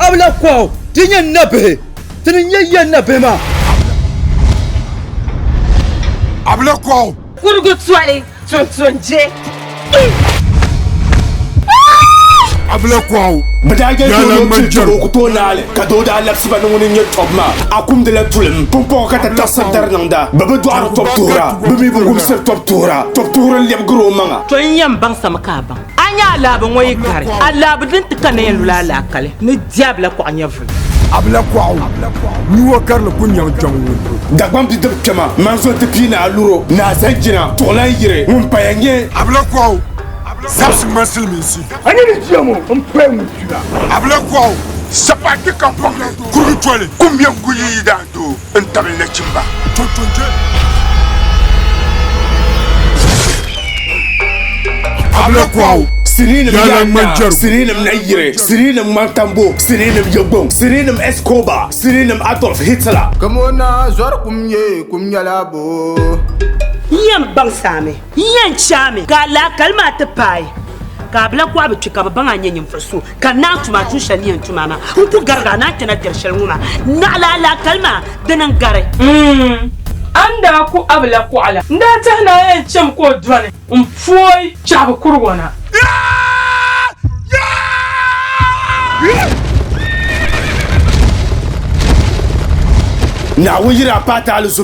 abla kwao tinyen nabe tinyen nabe ma abla kwao kurgut swali sonje abla kwao Badage do manjaro ko to nale ka do da lak siba no ni topma akum de la tulum pompo ka ta tasdar nanda baba do aro top tora bimi bu gum ser top tora lem gro manga to yam bang sama ka bang anya laban wayi kare Allah din tikane yan lula kale ni diabla ko anya fu abla kwao ni wakar la kunyan jangu dagbam di deb kema manzo te pina aluro na zanjina to la yire mun payanye abla kwao Sapsi masil misi. Ani ni diamo mpe mutula. Abla kwao sapati kampanga kuru twale kumbia nguyi danto ntabele chimba. Tontonje. Abla kwao Sirinim Yana, Sirinim Nayire, Sirinim Mantambo, Sirinim Yobong, Sirinim Escobar, Sirinim Adolf Hitler. Come on now, Kumyalabo. Yan bang same yan chame ka la kalma ta pai ka bla kwa bi ka bang anya nyim faso ka na tuma tu shani yan tuma ma ku garga na tana tershal nguma na la kalma danan gare anda ku abla ku ala nda ta na yan chem ko dwane foi chaba kurwana Now we are part of the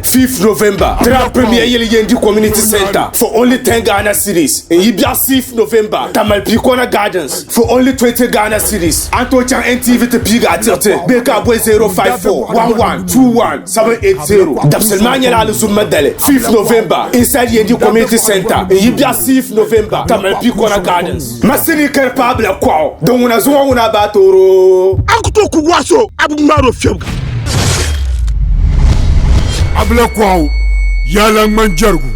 5th November, 1st Yendi Community Center for only 10 Ghana cedis. In Ibia 5th November, Tamalpicona Gardens for only 20 Ghana cedis. Antochan NTV to Piga at 30. Beka Boy 054 1121 780. Dapselmania Alusumadele, 5th November, inside Yendi Community Center. In Ibia 5th November, Tamalpicona Gardens. Masini Kerpabla Kwao, don't want to zone about Toro. Akutoku waso abumaro fiyoga. Abla kwao yalang manjargu